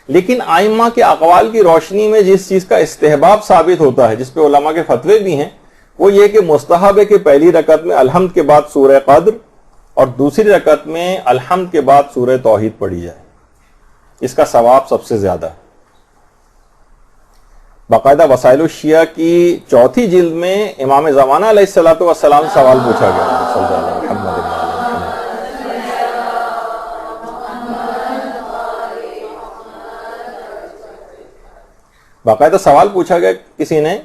لیکن آئمہ کے اقوال کی روشنی میں جس چیز کا استحباب ثابت ہوتا ہے، جس پہ علماء کے فتوے بھی ہیں، وہ یہ کہ مستحب ہے کہ پہلی رکعت میں الحمد کے بعد سورہ قدر اور دوسری رکعت میں الحمد کے بعد سورہ توحید پڑھی جائے، اس کا ثواب سب سے زیادہ ہے۔ باقاعدہ وسائل الشیعہ کی چوتھی جلد میں امام زمانہ علیہ الصلوۃ والسلام سے سوال پوچھا گیا، صلی اللہ علیہ محمد۔ باقاعدہ سوال پوچھا گیا کسی نے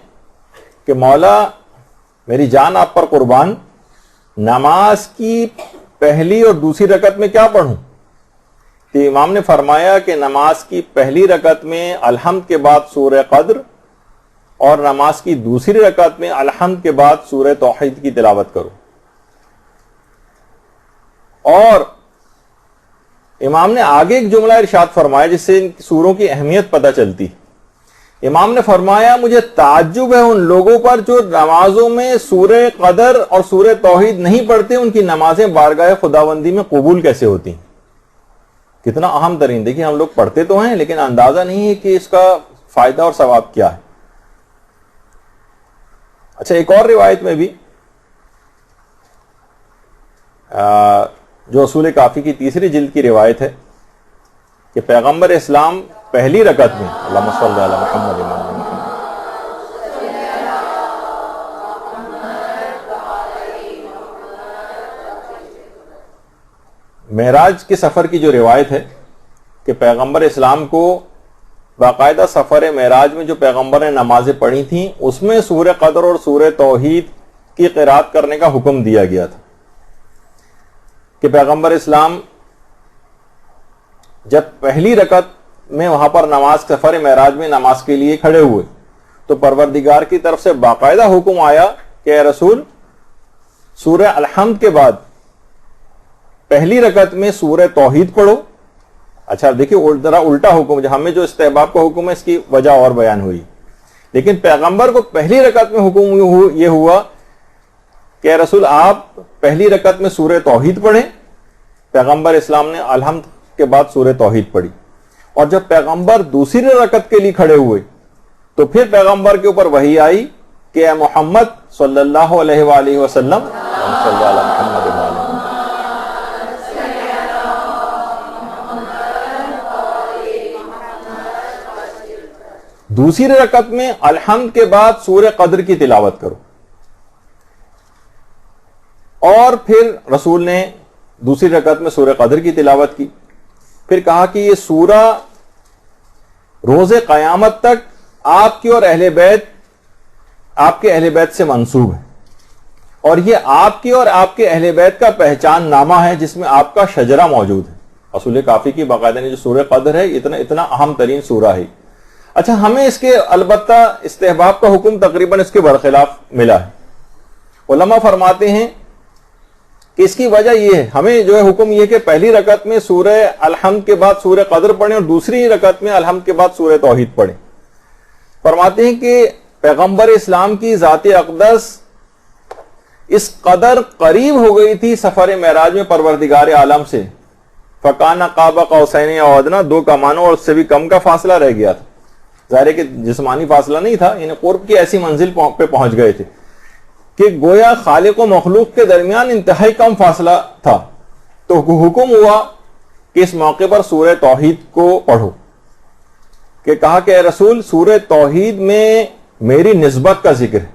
کہ مولا میری جان آپ پر قربان، نماز کی پہلی اور دوسری رکعت میں کیا پڑھوں؟ تو امام نے فرمایا کہ نماز کی پہلی رکعت میں الحمد کے بعد سورہ قدر اور نماز کی دوسری رکعت میں الحمد کے بعد سورہ توحید کی تلاوت کرو۔ اور امام نے آگے ایک جملہ ارشاد فرمایا جس سے ان سوروں کی اہمیت پتہ چلتی۔ امام نے فرمایا مجھے تعجب ہے ان لوگوں پر جو نمازوں میں سورہ قدر اور سورہ توحید نہیں پڑھتے، ان کی نمازیں بارگاہ خداوندی میں قبول کیسے ہوتی ہیں۔ کتنا اہم ترین، دیکھیں ہم لوگ پڑھتے تو ہیں لیکن اندازہ نہیں ہے کہ اس کا فائدہ اور ثواب کیا ہے۔ اچھا، ایک اور روایت میں بھی جو اصول کافی کی تیسری جلد کی روایت ہے کہ پیغمبر اسلام پہلی رکعت میں اللہم صلی علی محمد معراج کے سفر کی جو روایت ہے کہ پیغمبر اسلام کو باقاعدہ سفر معراج میں جو پیغمبر نے نمازیں پڑھی تھیں اس میں سورہ قدر اور سورہ توحید کی قرات کرنے کا حکم دیا گیا تھا کہ پیغمبر اسلام جب پہلی رکعت میں وہاں پر نماز سفر معراج میں نماز کے لیے کھڑے ہوئے تو پروردگار کی طرف سے باقاعدہ حکم آیا کہ اے رسول سورہ الحمد کے بعد پہلی رکعت میں سورہ توحید پڑھو۔ اچھا دیکھیں ذرا الٹا حکم، ہمیں جو استحباب کا حکم ہے اس کی وجہ اور بیان ہوئی، لیکن پیغمبر کو پہلی رکعت میں حکم یہ ہوا کہ اے رسول آپ پہلی رکعت میں سورہ توحید پڑھیں۔ پیغمبر اسلام نے الحمد کے بعد سورہ توحید پڑھی، اور جب پیغمبر دوسری رکعت کے لیے کھڑے ہوئے تو پھر پیغمبر کے اوپر وحی آئی کہ اے محمد صلی اللہ علیہ وآلہ وسلم صلی اللہ محمد دوسری رکعت میں الحمد کے بعد سورہ قدر کی تلاوت کرو۔ اور پھر رسول نے دوسری رکعت میں سورہ قدر کی تلاوت کی، پھر کہا کہ یہ سورہ روز قیامت تک آپ کی اور آپ کے اہل بیت سے منسوب ہے، اور یہ آپ کی اور آپ کے اہل بیت کا پہچان نامہ ہے جس میں آپ کا شجرہ موجود ہے۔ اصول کافی کی باقاعدہ نے جو سورہ قدر ہے اتنا اہم ترین سورہ ہے۔ اچھا، ہمیں اس کے البتہ استحباب کا حکم تقریباً اس کے برخلاف ملا ہے۔ علماء فرماتے ہیں کہ اس کی وجہ یہ ہے، ہمیں جو ہے حکم یہ کہ پہلی رکعت میں سورہ الحمد کے بعد سورہ قدر پڑھیں اور دوسری رکعت میں الحمد کے بعد سورہ توحید پڑھیں۔ فرماتے ہیں کہ پیغمبر اسلام کی ذات اقدس اس قدر قریب ہو گئی تھی سفر معراج میں پروردگار عالم سے، فکان قاب قوسین او ادنی، 2 کمانوں اور اس سے بھی کم کا فاصلہ رہ گیا تھا۔ ظاہر ہے کہ جسمانی فاصلہ نہیں تھا، یعنی قرب کی ایسی منزل پہ پہنچ گئے تھے کہ گویا خالق و مخلوق کے درمیان انتہائی کم فاصلہ تھا۔ تو حکم ہوا کہ اس موقع پر سورہ توحید کو پڑھو، کہ کہا کہ اے رسول سورہ توحید میں میری نسبت کا ذکر ہے،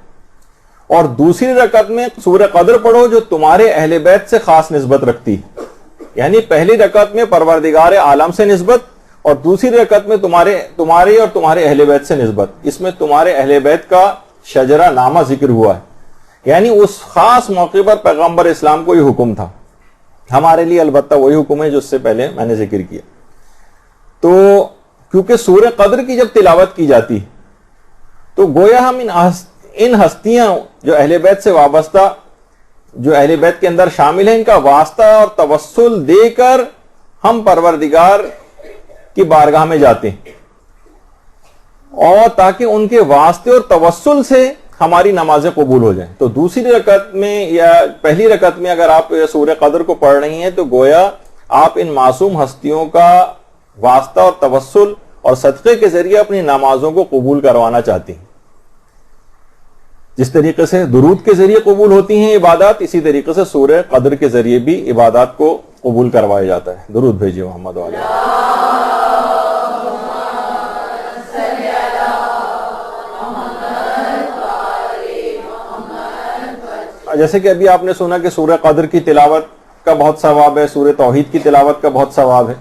اور دوسری رکعت میں سورہ قدر پڑھو جو تمہارے اہل بیت سے خاص نسبت رکھتی ہے۔ یعنی پہلی رکعت میں پروردگار عالم سے نسبت اور دوسری رکعت میں تمہاری اور تمہارے اہل بیت سے نسبت، اس میں تمہارے اہل بیت کا شجرہ نامہ ذکر ہوا ہے۔ یعنی اس خاص موقع پر پیغمبر اسلام کو یہ حکم تھا۔ ہمارے لیے البتہ وہی حکم ہے جو اس سے پہلے میں نے ذکر کیا۔ تو کیونکہ سورہ قدر کی جب تلاوت کی جاتی تو گویا ہم ان ہستیاں جو اہل بیت سے وابستہ، جو اہل بیت کے اندر شامل ہیں، ان کا واسطہ اور توسل دے کر ہم پروردگار کی بارگاہ میں جاتے ہیں، اور تاکہ ان کے واسطے اور توسل سے ہماری نمازیں قبول ہو جائیں۔ تو دوسری رکعت میں یا پہلی رکعت میں اگر آپ سورہ قدر کو پڑھ رہی ہیں تو گویا آپ ان معصوم ہستیوں کا واسطہ اور توسل اور صدقے کے ذریعے اپنی نمازوں کو قبول کروانا چاہتی ہیں. جس طریقے سے درود کے ذریعے قبول ہوتی ہیں عبادات، اسی طریقے سے سورہ قدر کے ذریعے بھی عبادات کو قبول کروایا جاتا ہے. درود بھیجیے محمد علیہ. جیسے کہ ابھی آپ نے سنا کہ سورہ قدر کی تلاوت کا بہت ثواب ہے، سورہ توحید کی تلاوت کا بہت ثواب ہے.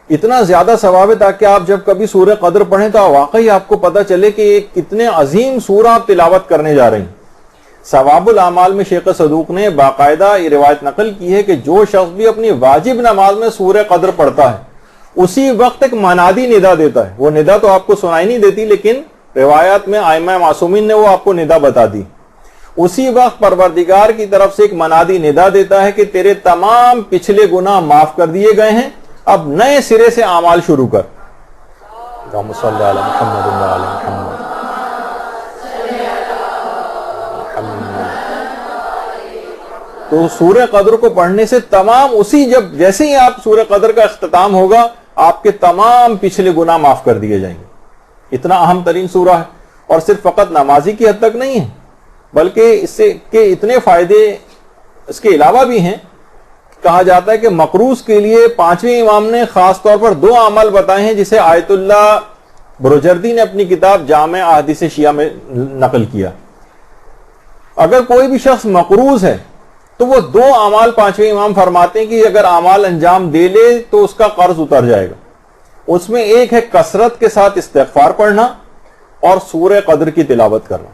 اتنا زیادہ ثواب ہے تاکہ آپ جب کبھی سورہ قدر پڑھیں تو واقعی آپ کو پتہ چلے کہ کتنے عظیم سورہ آپ تلاوت کرنے جا رہے ہیں. ثواب الاعمال میں شیخ صدوق نے باقاعدہ یہ روایت نقل کی ہے کہ جو شخص بھی اپنی واجب نماز میں سورہ قدر پڑھتا ہے اسی وقت ایک منادی ندا دیتا ہے. وہ ندا تو آپ کو سنائی نہیں دیتی، لیکن روایات میں ائمہ معصومین نے وہ آپ کو ندا بتا دی. اسی وقت پروردگار کی طرف سے ایک منادی ندا دیتا ہے کہ تیرے تمام پچھلے گناہ معاف کر دیے گئے ہیں، اب نئے سرے سے اعمال شروع کر. اللہم صلی علی محمد و علی محمد. تو سورہ قدر کو پڑھنے سے تمام جب جیسے ہی آپ سورہ قدر کا اختتام ہوگا آپ کے تمام پچھلے گناہ معاف کر دیے جائیں گے. اتنا اہم ترین سورہ ہے، اور صرف فقط نمازی کی حد تک نہیں ہے بلکہ اس سے کہ اتنے فائدے اس کے علاوہ بھی ہیں. کہا جاتا ہے کہ مقروض کے لیے پانچویں امام نے خاص طور پر 2 عمل بتائے ہیں جسے آیت اللہ بروجردی نے اپنی کتاب جامع احادیث شیعہ میں نقل کیا. اگر کوئی بھی شخص مقروض ہے تو وہ 2 اعمال پانچویں امام فرماتے ہیں کہ اگر اعمال انجام دے لے تو اس کا قرض اتر جائے گا. اس میں ایک ہے کثرت کے ساتھ استغفار پڑھنا اور سورہ قدر کی تلاوت کرنا.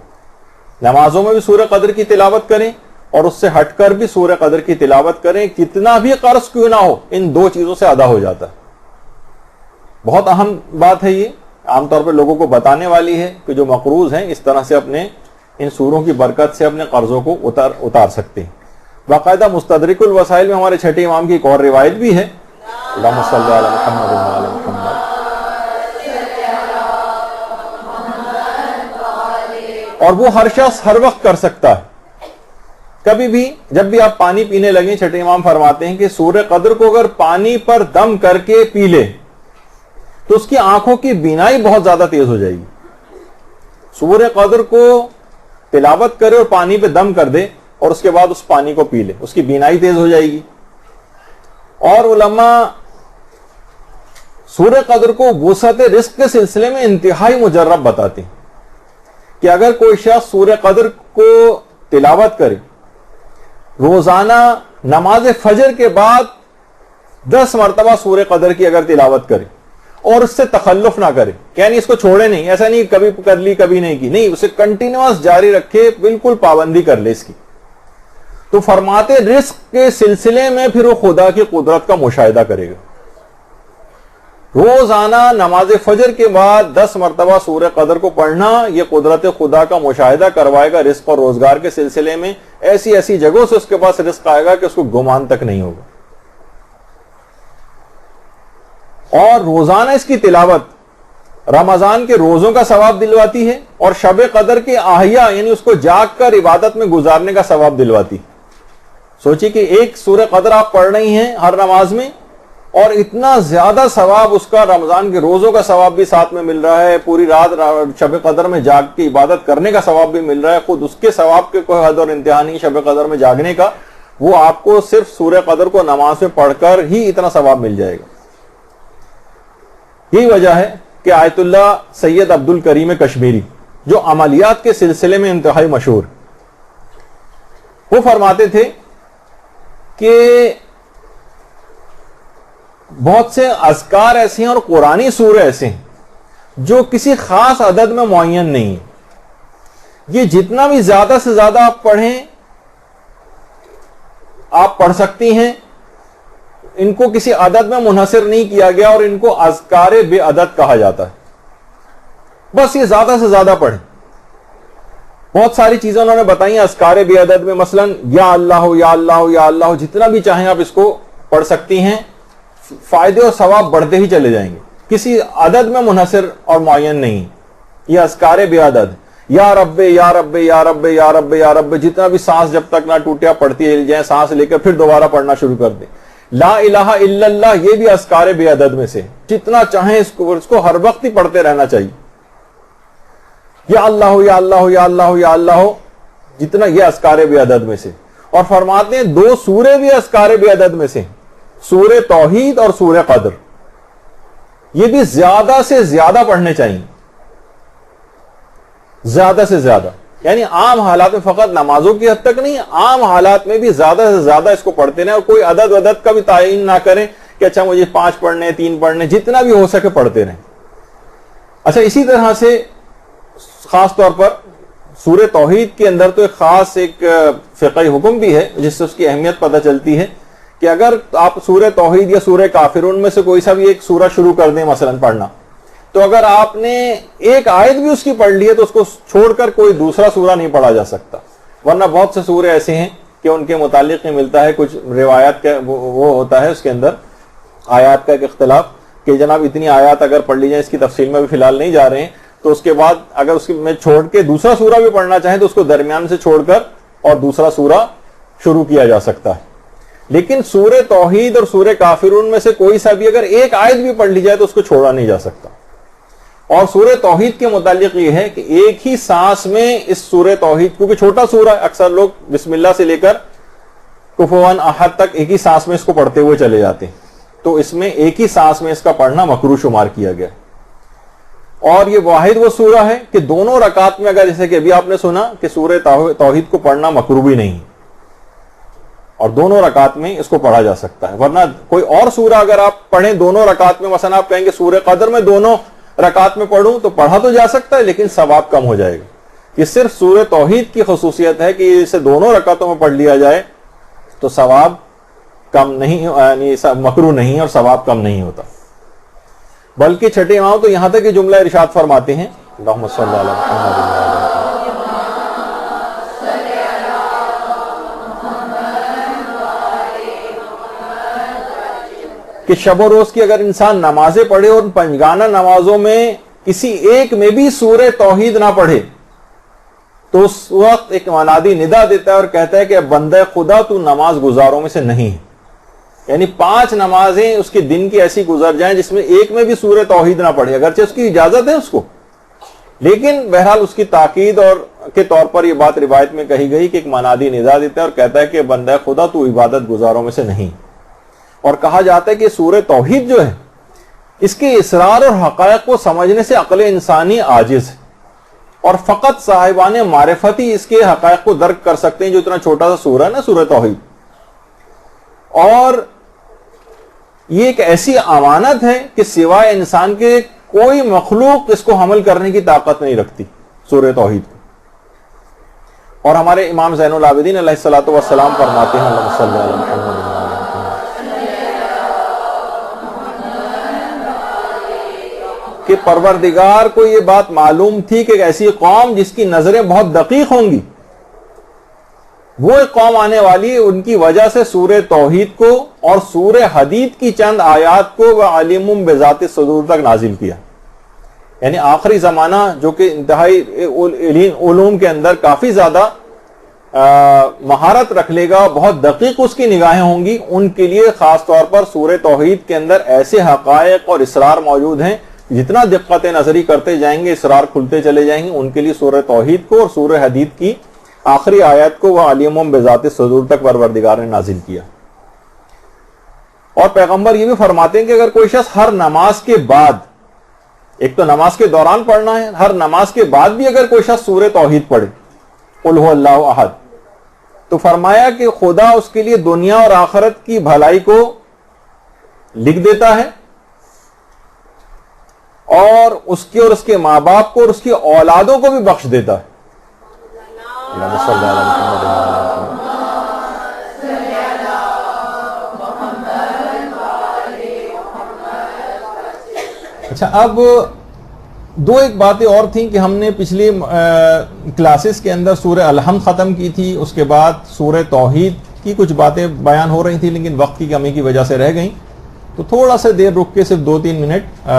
نمازوں میں بھی سورہ قدر کی تلاوت کریں اور اس سے ہٹ کر بھی سورہ قدر کی تلاوت کریں. کتنا بھی قرض کیوں نہ ہو ان 2 چیزوں سے ادا ہو جاتا ہے. بہت اہم بات ہے یہ، عام طور پر لوگوں کو بتانے والی ہے کہ جو مقروض ہیں اس طرح سے اپنے ان سوروں کی برکت سے اپنے قرضوں کو اتار سکتے ہیں. باقاعدہ مستدرک الوسائل میں ہمارے چھٹے امام کی ایک اور روایت بھی ہے. اللہم صلی علی محمد و علی محمد. اور وہ ہر شخص ہر وقت کر سکتا ہے. کبھی بھی جب بھی آپ پانی پینے لگیں چھٹے امام فرماتے ہیں کہ سورہ قدر کو اگر پانی پر دم کر کے پی لے تو اس کی آنکھوں کی بینائی بہت زیادہ تیز ہو جائے گی. سورہ قدر کو تلاوت کرے اور پانی پہ دم کر دے اور اس کے بعد اس پانی کو پی لے، اس کی بینائی تیز ہو جائے گی. اور علماء سورہ قدر کو وسعت رزق کے سلسلے میں انتہائی مجرب بتاتے ہیں کہ اگر کوئی شخص سورہ قدر کو تلاوت کرے، روزانہ نماز فجر کے بعد 10 مرتبہ سورہ قدر کی اگر تلاوت کرے اور اس سے تخلف نہ کرے، یعنی اس کو چھوڑے نہیں، ایسا نہیں کبھی کر لی کبھی نہیں کی، نہیں، اسے کنٹینیوس جاری رکھے، بالکل پابندی کر لے اس کی، تو فرماتے رزق کے سلسلے میں پھر وہ خدا کی قدرت کا مشاہدہ کرے گا. روزانہ نماز فجر کے بعد 10 مرتبہ سورہ قدر کو پڑھنا یہ قدرت خدا کا مشاہدہ کروائے گا. رزق اور روزگار کے سلسلے میں ایسی ایسی جگہوں سے اس کے پاس رزق آئے گا کہ اس کو گمان تک نہیں ہوگا. اور روزانہ اس کی تلاوت رمضان کے روزوں کا ثواب دلواتی ہے اور شب قدر کے احیا یعنی اس کو جاگ کر عبادت میں گزارنے کا ثواب دلواتی. سوچی کہ ایک سورہ قدر آپ پڑھ رہی ہیں ہر نماز میں اور اتنا زیادہ ثواب اس کا، رمضان کے روزوں کا ثواب بھی ساتھ میں مل رہا ہے، پوری رات شب قدر میں جاگ کے عبادت کرنے کا ثواب بھی مل رہا ہے. خود اس کے ثواب کے کوئی حد اور انتہا نہیں شب قدر میں جاگنے کا، وہ آپ کو صرف سورہ قدر کو نماز میں پڑھ کر ہی اتنا ثواب مل جائے گا. یہی وجہ ہے کہ آیت اللہ سید عبد الکریم کشمیری جو عملیات کے سلسلے میں انتہائی مشہور، وہ فرماتے تھے کہ بہت سے اذکار ایسے ہیں اور قرآنی سورے ایسے ہیں جو کسی خاص عدد میں معین نہیں ہے. یہ جتنا بھی زیادہ سے زیادہ آپ پڑھیں آپ پڑھ سکتی ہیں. ان کو کسی عدد میں منحصر نہیں کیا گیا اور ان کو اذکار بے عدد کہا جاتا ہے. بس یہ زیادہ سے زیادہ پڑھیں. بہت ساری چیزیں انہوں نے بتائی اذکار بے عدد میں، مثلا یا اللہ یا اللہ یا اللہ، جتنا بھی چاہیں آپ اس کو پڑھ سکتی ہیں. فائدے اور ثواب بڑھتے ہی چلے جائیں گے، کسی عدد میں منحصر اور معین نہیں. یہ اذکار بے عدد، یا رب یا رب یا رب یا رب یا رب، جتنا بھی سانس جب تک نہ ٹوٹیا پڑھتی ہل جائیں، سانس لے کر پھر دوبارہ پڑھنا شروع کر دیں. لا الہ الا اللہ یہ بھی اذکار بے عدد میں سے، جتنا چاہیں اس کو ہر وقت ہی پڑھتے رہنا چاہیے. یا اللہ یا اللہ یا اللہ یا اللہ جتنا، یہ اذکار بے عدد میں سے. اور فرماتے ہیں 2 سورے بھی اذکار بے عدد میں سے، سورہ توحید اور سورہ قدر، یہ بھی زیادہ سے زیادہ پڑھنے چاہیے، زیادہ سے زیادہ. یعنی عام حالات میں، فقط نمازوں کی حد تک نہیں، عام حالات میں بھی زیادہ سے زیادہ اس کو پڑھتے رہیں، اور کوئی عدد کا بھی تعین نہ کریں کہ اچھا مجھے 5 پڑھنے 3 پڑھنے، جتنا بھی ہو سکے پڑھتے رہیں. اچھا اسی طرح سے خاص طور پر سورہ توحید کے اندر تو ایک فقہی حکم بھی ہے جس سے اس کی اہمیت پتہ چلتی ہے کہ اگر آپ سورہ توحید یا سورہ کافرون میں سے کوئی سا بھی ایک سورہ شروع کر دیں مثلا پڑھنا، تو اگر آپ نے ایک آیت بھی اس کی پڑھ لی ہے تو اس کو چھوڑ کر کوئی دوسرا سورہ نہیں پڑھا جا سکتا. ورنہ بہت سے سورے ایسے ہیں کہ ان کے متعلق نہیں ملتا ہے، کچھ روایات کا وہ ہوتا ہے اس کے اندر آیات کا ایک اختلاف کہ جناب اتنی آیات اگر پڑھ لی جائیں، اس کی تفصیل میں بھی فی الحال نہیں جا رہے ہیں، تو اس کے بعد اگر اس میں چھوڑ کے دوسرا سورہ بھی پڑھنا چاہیں تو اس کو درمیان سے چھوڑ کر اور دوسرا سورہ شروع کیا جا سکتا ہے. لیکن سورہ توحید اور سورہ کافرون میں سے کوئی سا بھی اگر ایک آیت بھی پڑھ لی جائے تو اس کو چھوڑا نہیں جا سکتا. اور سورہ توحید کے متعلق یہ ہے کہ ایک ہی سانس میں اس سورہ توحید، کیونکہ چھوٹا سورہ ہے، اکثر لوگ بسم اللہ سے لے کر کفوان احد تک ایک ہی سانس میں اس کو پڑھتے ہوئے چلے جاتے ہیں، تو اس میں ایک ہی سانس میں اس کا پڑھنا مکروہ شمار کیا گیا. اور یہ واحد وہ سورہ ہے کہ دونوں رکعت میں، اگر جیسے کہ ابھی آپ نے سنا کہ سورہ توحید کو پڑھنا مکروہ بھی نہیں، اور دونوں رکعت میں اس کو پڑھا جا سکتا ہے. ورنہ کوئی اور سورہ اگر آپ پڑھیں دونوں رکعت میں، مثلا آپ کہیں گے سورہ قدر میں دونوں رکعت میں پڑھوں، تو پڑھا تو جا سکتا ہے لیکن ثواب کم ہو جائے گا. یہ صرف سورہ توحید کی خصوصیت ہے کہ اسے دونوں رکعتوں میں پڑھ لیا جائے تو ثواب کم نہیں، یعنی مکروہ نہیں اور ثواب کم نہیں ہوتا. بلکہ چھٹے امام تو یہاں تک یہ جملہ ارشاد فرماتے ہیں، اللہم صلی علی محمد کہ شب و روز کی اگر انسان نمازیں پڑھے اور پنجگانہ نمازوں میں کسی ایک میں بھی سورہ توحید نہ پڑھے تو اس وقت ایک منادی ندا دیتا ہے اور کہتا ہے کہ بندہ خدا تو نماز گزاروں میں سے نہیں ہے. یعنی 5 نمازیں اس کے دن کی ایسی گزر جائیں جس میں ایک میں بھی سورہ توحید نہ پڑھے، اگرچہ اس کی اجازت ہے اس کو، لیکن بہرحال اس کی تاکید اور کے طور پر یہ بات روایت میں کہی گئی کہ ایک منادی ندا دیتا ہے اور کہتا ہے کہ بندہ خدا تو عبادت گزاروں میں سے نہیں. اور کہا جاتا ہے کہ سورہ توحید جو ہے اس کے اسرار اور حقائق کو سمجھنے سے عقل انسانی عاجز ہے، اور فقط صاحبان معرفت ہی اس کے حقائق کو درک کر سکتے ہیں، جو اتنا چھوٹا سا سورہ ہے نا سورہ توحید. اور یہ ایک ایسی امانت ہے کہ سوائے انسان کے کوئی مخلوق اس کو حمل کرنے کی طاقت نہیں رکھتی سورہ توحید کو. اور ہمارے امام زین العابدین علیہ الصلوۃ والسلام فرماتے ہیں، اللہم صلی علی محمد کہ پروردگار کو یہ بات معلوم تھی کہ ایسی قوم جس کی نظریں بہت دقیق ہوں گی، وہ ایک قوم آنے والی، ان کی وجہ سے سورہ توحید کو اور سورہ حدید کی چند آیات کو وَعَلِمٌ بِذَاتِ الصُّدُورِ تک نازل کیا. یعنی آخری زمانہ جو کہ انتہائی علوم کے اندر کافی زیادہ مہارت رکھ لے گا، بہت دقیق اس کی نگاہیں ہوں گی، ان کے لیے خاص طور پر سورہ توحید کے اندر ایسے حقائق اور اسرار موجود ہیں، جتنا دقت نظری کرتے جائیں گے اسرار کھلتے چلے جائیں گے. ان کے لیے سورہ توحید کو اور سورہ حدید کی آخری آیت کو وَعَلِمٌ بِذَاتِ الصُّدُورِ تک پروردگار نے نازل کیا. اور پیغمبر یہ بھی فرماتے ہیں کہ اگر کوئی شخص ہر نماز کے بعد، ایک تو نماز کے دوران پڑھنا ہے، ہر نماز کے بعد بھی اگر کوئی شخص سورہ توحید پڑھے، قُلْ هُوَ اللَّهُ أَحَدٌ، تو فرمایا کہ خدا اس کے لیے دنیا اور آخرت کی بھلائی کو لکھ دیتا ہے، اور اس کے اور اس کے ماں باپ کو اور اس کی اولادوں کو بھی بخش دیتا ہے. اللہم صلی علی محمد. اچھا، اب ایک باتیں اور تھیں کہ ہم نے پچھلی کلاسز کے اندر سورہ الحمد ختم کی تھی، اس کے بعد سورہ توحید کی کچھ باتیں بیان ہو رہی تھیں لیکن وقت کی کمی کی وجہ سے رہ گئیں، تو تھوڑا سا دیر رک کے صرف 2-3 منٹ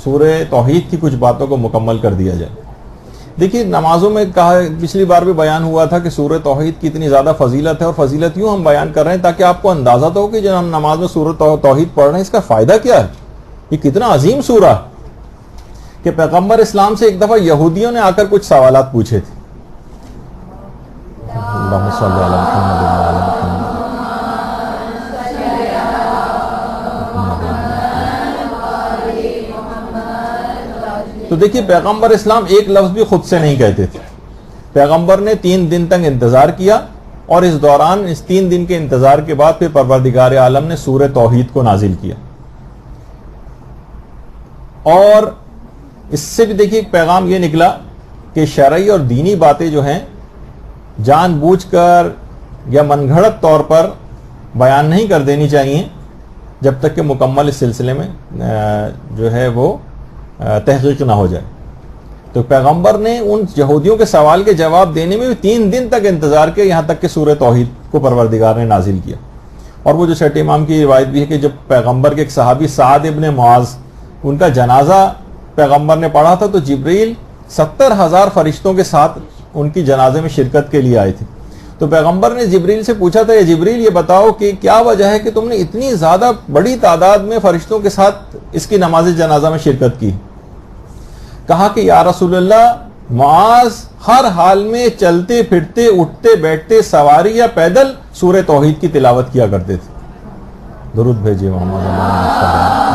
سورہ توحید کی کچھ باتوں کو مکمل کر دیا جائے. دیکھیے نمازوں میں کہا، پچھلی بار بھی بیان ہوا تھا کہ سورہ توحید کی اتنی زیادہ فضیلت ہے، اور فضیلت یوں ہم بیان کر رہے ہیں تاکہ آپ کو اندازہ تو ہو کہ جب ہم نماز میں سورہ توحید پڑھ رہے ہیں اس کا فائدہ کیا ہے، یہ کتنا عظیم سورہ ہے کہ پیغمبر اسلام سے ایک دفعہ یہودیوں نے آ کر کچھ سوالات پوچھے تھے. اللہم صلی علی محمد وعلی محمد. تو دیکھیے پیغمبر اسلام ایک لفظ بھی خود سے نہیں کہتے تھے. پیغمبر نے 3 دن تک انتظار کیا، اور اس دوران اس 3 دن کے انتظار کے بعد پھر پروردگار عالم نے سورہ توحید کو نازل کیا. اور اس سے بھی دیکھیے ایک پیغام یہ نکلا کہ شرعی اور دینی باتیں جو ہیں جان بوجھ کر یا من گھڑت طور پر بیان نہیں کر دینی چاہیے جب تک کہ مکمل اس سلسلے میں جو ہے وہ تحقیق نہ ہو جائے. تو پیغمبر نے ان یہودیوں کے سوال کے جواب دینے میں بھی 3 دن تک انتظار کیا، یہاں تک کہ سورہ توحید کو پروردگار نے نازل کیا. اور وہ جو چھٹے امام کی روایت بھی ہے کہ جب پیغمبر کے ایک صحابی سعد ابن معاذ، ان کا جنازہ پیغمبر نے پڑھا تھا تو جبریل 70,000 فرشتوں کے ساتھ ان کی جنازے میں شرکت کے لیے آئے تھے. تو پیغمبر نے جبریل سے پوچھا تھا، یہ جبریل یہ بتاؤ کہ کیا وجہ ہے کہ تم نے اتنی زیادہ بڑی تعداد میں فرشتوں کے ساتھ اس کی نماز جنازہ میں شرکت کی؟ کہا کہ یا رسول اللہ، معاذ ہر حال میں چلتے پھرتے اٹھتے بیٹھتے سواری یا پیدل سورہ توحید کی تلاوت کیا کرتے تھے. درود بھیجیے محمد صلی اللہ علیہ وسلم.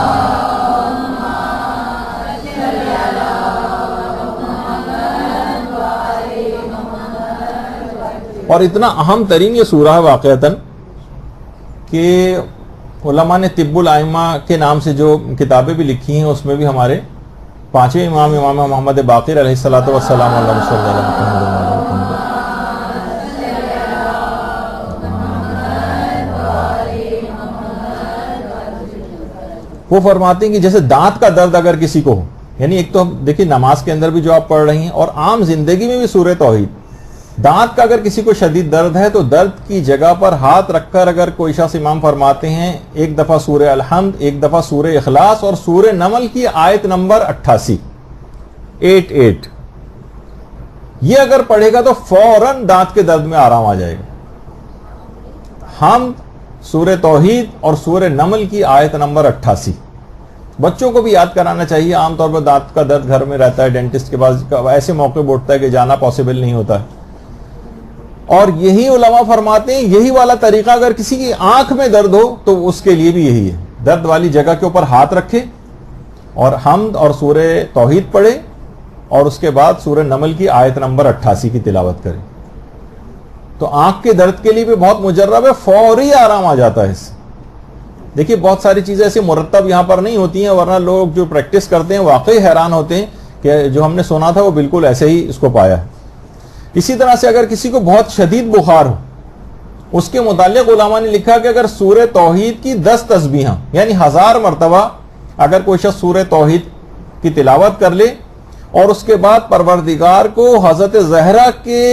اور اتنا اہم ترین یہ سورہ ہے واقعتاً کہ علماء نے طب الائمہ کے نام سے جو کتابیں بھی لکھی ہیں اس میں بھی ہمارے 5ویں امام محمد باقر علیہ الصلوۃ والسلام علیہ وسلم وہ فرماتے ہیں کہ جیسے دانت کا درد اگر کسی کو ہو، یعنی ایک تو دیکھیے نماز کے اندر بھی جو آپ پڑھ رہی ہیں اور عام زندگی میں بھی سورہ توحید، دانت کا اگر کسی کو شدید درد ہے تو درد کی جگہ پر ہاتھ رکھ کر اگر کوئی شخص، امام فرماتے ہیں، ایک دفعہ سورہ الحمد، ایک دفعہ سورہ اخلاص اور سورہ نمل کی آیت نمبر 88 یہ اگر پڑھے گا تو فوراً دانت کے درد میں آرام آ جائے گا. حمد، سورہ توحید اور سورہ نمل کی آیت نمبر 88. بچوں کو بھی یاد کرانا چاہیے. عام طور پر دانت کا درد گھر میں رہتا ہے، ڈینٹسٹ کے پاس ایسے موقع پہ اٹھتا ہے کہ جانا پاسبل نہیں ہوتا ہے. اور یہی علماء فرماتے ہیں یہی والا طریقہ اگر کسی کی آنکھ میں درد ہو تو اس کے لیے بھی یہی ہے، درد والی جگہ کے اوپر ہاتھ رکھے اور حمد اور سورہ توحید پڑھے اور اس کے بعد سورہ نمل کی آیت نمبر 88 کی تلاوت کرے. تو آنکھ کے درد کے لیے بھی بہت مجرب ہے، فوری آرام آ جاتا ہے اس سے. دیکھیے بہت ساری چیزیں ایسی مرتب یہاں پر نہیں ہوتی ہیں، ورنہ لوگ جو پریکٹس کرتے ہیں واقعی حیران ہوتے ہیں کہ جو ہم نے سنا تھا وہ بالکل ایسے ہی اس کو پایا ہے. اسی طرح سے اگر کسی کو بہت شدید بخار ہو، اس کے متعلق علماء نے لکھا کہ اگر سورہ توحید کی 10 تسبیحاں یعنی 1000 مرتبہ اگر کوئی شخص سورہ توحید کی تلاوت کر لے اور اس کے بعد پروردگار کو حضرت زہرا کے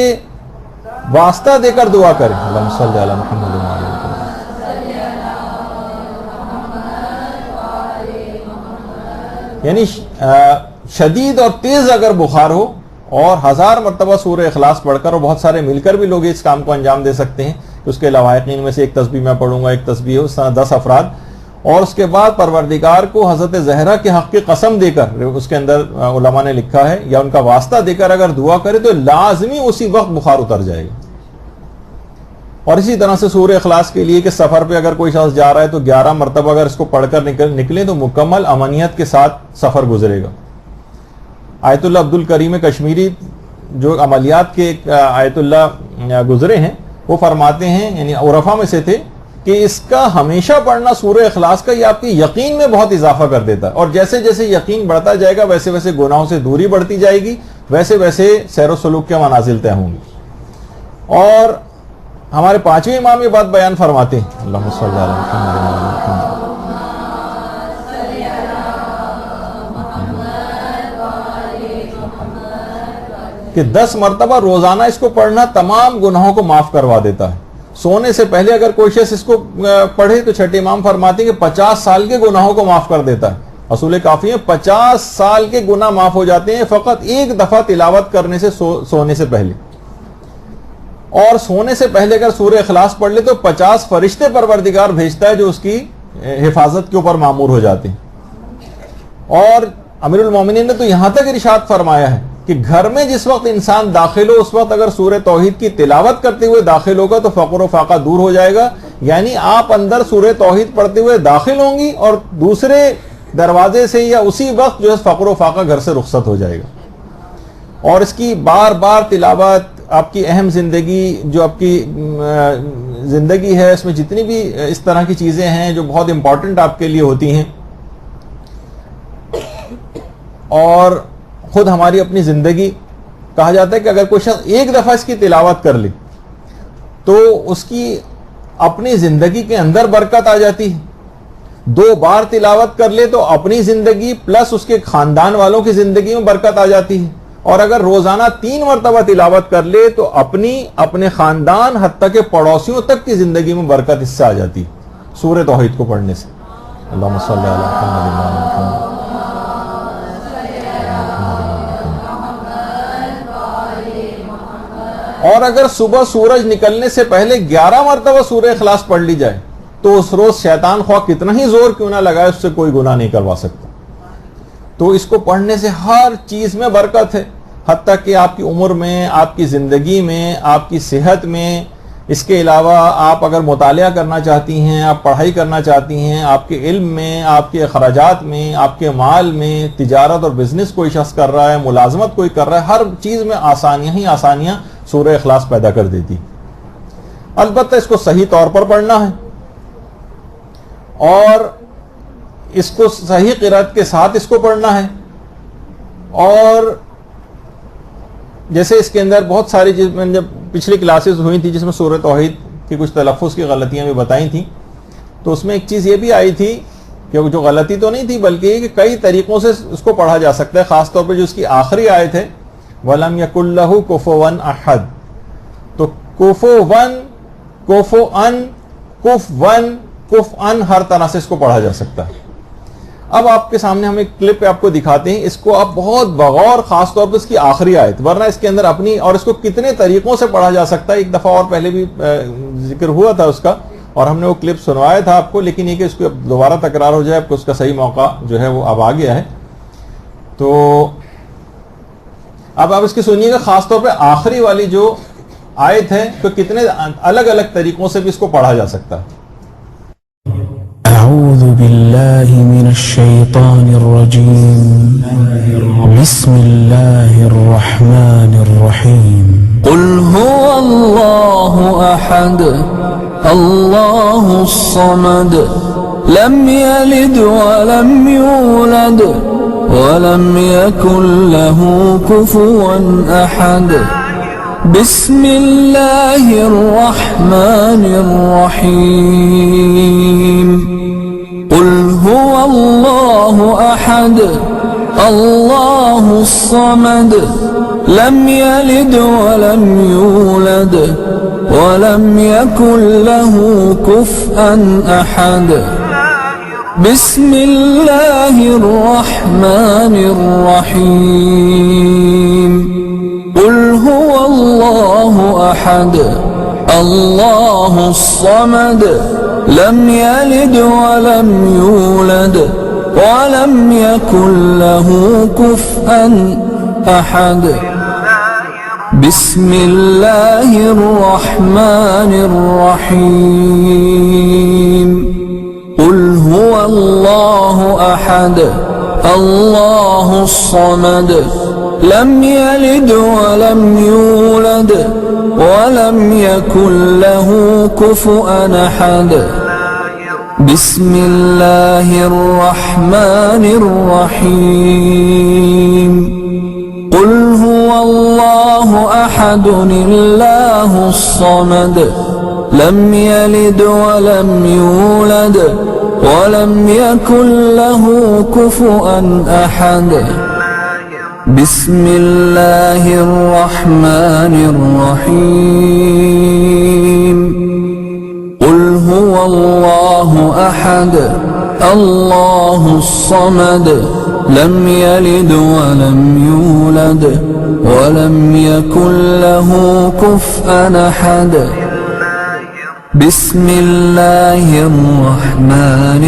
واسطہ دے کر دعا کرے، اللہم صلی علی محمد وعلی محمد، یعنی شدید اور تیز اگر بخار ہو اور 1000 مرتبہ سورہ اخلاص پڑھ کر، اور بہت سارے مل کر بھی لوگ اس کام کو انجام دے سکتے ہیں، اس کے لواحقین میں سے ایک تسبیح میں پڑھوں گا، ایک تسبیح اس طرح 10 افراد، اور اس کے بعد پروردگار کو حضرت زہرا کے حق کی قسم دے کر، اس کے اندر علماء نے لکھا ہے، یا ان کا واسطہ دے کر اگر دعا کرے تو لازمی اسی وقت بخار اتر جائے گا. اور اسی طرح سے سورہ اخلاص کے لیے کہ سفر پہ اگر کوئی شخص جا رہا ہے تو 11 مرتبہ اگر اس کو پڑھ کر نکلے تو مکمل امنیت کے ساتھ سفر گزرے گا. آیت اللہ عبد الکریم کشمیری جو عملیات کے آیت اللہ گزرے ہیں وہ فرماتے ہیں، یعنی عرفا میں سے تھے، کہ اس کا ہمیشہ پڑھنا سورہ اخلاص کا یہ آپ کی یقین میں بہت اضافہ کر دیتا ہے، اور جیسے جیسے یقین بڑھتا جائے گا ویسے ویسے گناہوں سے دوری بڑھتی جائے گی، ویسے ویسے سیر و سلوک کے منازل طے ہوں گی. اور ہمارے 5ویں امام یہ بات بیان فرماتے ہیں، اللہم صلی علی محمد وعلی محمد، کہ 10 مرتبہ روزانہ اس کو پڑھنا تمام گناہوں کو معاف کروا دیتا ہے. سونے سے پہلے اگر کوئی شخص اس کو پڑھے تو چھٹے امام فرماتے ہیں کہ 50 سال کے گناہوں کو معاف کر دیتا ہے. اصول کافی ہے 50 سال کے گناہ معاف ہو جاتے ہیں فقط ایک دفعہ تلاوت کرنے سے سونے سے پہلے. اور سونے سے پہلے اگر سورہ اخلاص پڑھ لے تو 50 فرشتے پروردگار بھیجتا ہے جو اس کی حفاظت کے اوپر مامور ہو جاتے ہیں. اور امیر المومنین نے تو یہاں تک ارشاد فرمایا ہے کہ گھر میں جس وقت انسان داخل ہو اس وقت اگر سورہ توحید کی تلاوت کرتے ہوئے داخل ہوگا تو فقر و فاقہ دور ہو جائے گا. یعنی آپ اندر سورہ توحید پڑھتے ہوئے داخل ہوں گی اور دوسرے دروازے سے یا اسی وقت جو ہے فقر و فاقہ گھر سے رخصت ہو جائے گا. اور اس کی بار بار تلاوت آپ کی اہم زندگی جو آپ کی زندگی ہے اس میں جتنی بھی اس طرح کی چیزیں ہیں جو بہت امپورٹنٹ آپ کے لیے ہوتی ہیں اور خود ہماری اپنی زندگی کہا جاتا ہے کہ اگر کوئی شخص ایک دفعہ اس کی تلاوت کر لے تو اس کی اپنی زندگی کے اندر برکت آ جاتی ہے. 2 بار تلاوت کر لے تو اپنی زندگی پلس اس کے خاندان والوں کی زندگی میں برکت آ جاتی ہے. اور اگر روزانہ 3 مرتبہ تلاوت کر لے تو اپنے خاندان حتیٰ کہ پڑوسیوں تک کی زندگی میں برکت اس سے آ جاتی سورہ توحید کو پڑھنے سے. اللہم صلی علی محمد. اور اگر صبح سورج نکلنے سے پہلے 11 مرتبہ سورہ اخلاص پڑھ لی جائے تو اس روز شیطان خواہ کتنا ہی زور کیوں نہ لگائے اس سے کوئی گناہ نہیں کروا سکتا. تو اس کو پڑھنے سے ہر چیز میں برکت ہے حتیٰ کہ آپ کی عمر میں آپ کی زندگی میں آپ کی صحت میں. اس کے علاوہ آپ اگر مطالعہ کرنا چاہتی ہیں آپ پڑھائی کرنا چاہتی ہیں آپ کے علم میں آپ کے اخراجات میں آپ کے مال میں تجارت اور بزنس کوئی شخص کر رہا ہے ملازمت کوئی کر رہا ہے ہر چیز میں آسانیاں ہی آسانیاں سورہ اخلاص پیدا کر دیتی. البتہ اس کو صحیح طور پر پڑھنا ہے اور اس کو صحیح قرأت کے ساتھ اس کو پڑھنا ہے. اور جیسے اس کے اندر بہت ساری چیز میں جب پچھلی کلاسز ہوئی تھی جس میں سورہ توحید کی کچھ تلفظ کی غلطیاں بھی بتائی تھیں تو اس میں ایک چیز یہ بھی آئی تھی کہ جو غلطی تو نہیں تھی بلکہ یہ کہ کئی طریقوں سے اس کو پڑھا جا سکتا ہے. خاص طور پہ جو اس کی آخری آیت ہے وَلَمْ يَكُنْ لَهُ كُفُوًا أَحَدٌ تو کفوًا کفوًا کفوًا کفؤً ہر طرح سے اس کو پڑھا جا سکتا ہے. اب آپ کے سامنے ہم ایک کلپ آپ کو دکھاتے ہیں. اس کو آپ بہت بغور خاص طور پر اس کی آخری آیت ورنہ اس کے اندر اپنی اور اس کو کتنے طریقوں سے پڑھا جا سکتا ہے. ایک دفعہ اور پہلے بھی ذکر ہوا تھا اس کا اور ہم نے وہ کلپ سنوایا تھا آپ کو لیکن یہ کہ اس کو دوبارہ تکرار ہو جائے آپ کو اس کا صحیح موقع جو ہے وہ اب آ گیا ہے. تو اب آپ اس کی سنیے گا خاص طور پہ آخری والی جو آیت ہے تو کتنے الگ الگ طریقوں سے بھی اس کو پڑھا جا سکتا ہے. أعوذ بالله من الشيطان الرجيم بسم الله الرحمن الرحيم قل هو الله أحد الله الصمد لم يلد ولم يولد ولم يكن له كفوا أحد بسم الله الرحمن الرحيم قل هو الله أحد الله الصمد لم يلد ولم يولد ولم يكن له كفوا أحد بسم الله الرحمن الرحيم قل هو الله أحد الله الصمد لم يلد ولم يولد ولم يكن له كفوا أحد بسم الله الرحمن الرحيم قل هو الله أحد الله الصمد لم يلد ولم يولد ولم يكن له كفوا أحد بسم الله الرحمن الرحيم قل هو الله أحد الله الصمد لم يلد ولم يولد ولم يكن له كفوا أحد بسم الله الرحمن الرحيم قل هو الله أحد الله الصمد لم يلد ولم يولد ولم يكن له كفوا أحد بسم الله الرحمن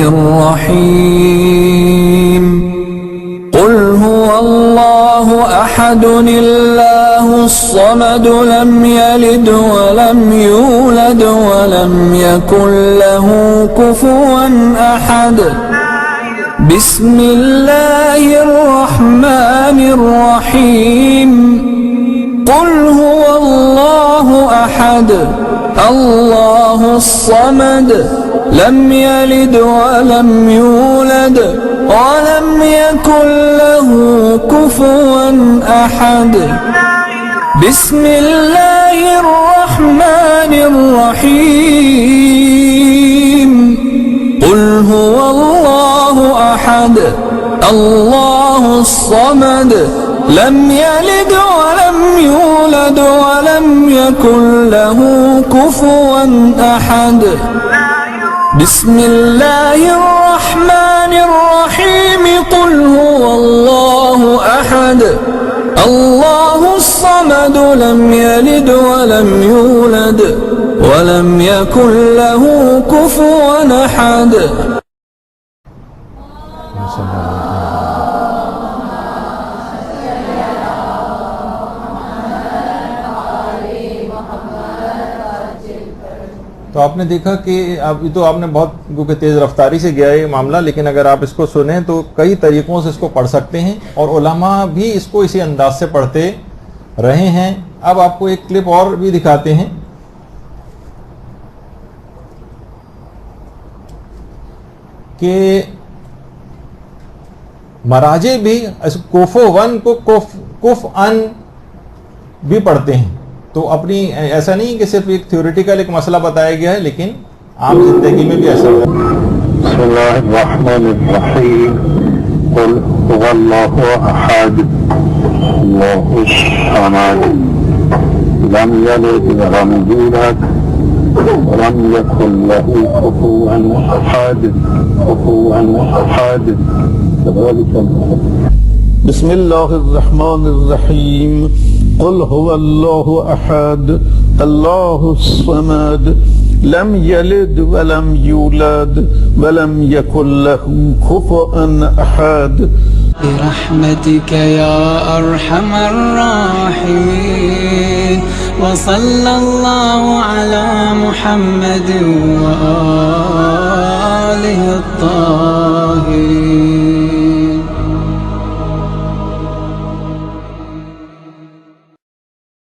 الرحيم قل هو الله أحد الله الصمد لم يلد ولم يولد ولم يكن له كفوا أحد بسم الله الرحمن الرحيم قل هو الله أحد الله الصمد لم يلد ولم يولد ولم يكن له كفوا أحد بسم الله الرحمن الرحيم قل هو الله أحد الله الصمد لم يلد ولم يولد ولم يكن له كفوا أحد بسم الله الرحمن الرحيم قل هو الله أحد الله الصمد لم يلد ولم يولد ولم يكن له كفوا أحد تو آپ نے دیکھا کہ ابھی تو آپ نے بہت کیونکہ تیز رفتاری سے گیا یہ معاملہ، لیکن اگر آپ اس کو سنیں تو کئی طریقوں سے اس کو پڑھ سکتے ہیں، اور علماء بھی اس کو اسی انداز سے پڑھتے رہے ہیں۔ اب آپ کو ایک کلپ اور بھی دکھاتے ہیں کہ مراجع بھی کوفو ون کو کف ان بھی پڑھتے ہیں۔ تو اپنی ایسا نہیں کہ صرف ایک تھیوریٹیکل ایک مسئلہ بتایا گیا ہے، لیکن عام زندگی میں بھی ایسا ہوتا ہے۔ بسم اللہ الرحمن الرحیم قل هو اللہ احد اللہ الصمد لم یلد ولم یولد ولم یکن له کفوا احد بسم اللہ الرحمن الرحیم قل هو اللہ احد اللہ الصمد لم یلد ولم یولد ولم یکن له کفوا احد برحمتك يا أرحم الراحمين وصلى الله على محمد وآله الطاهرين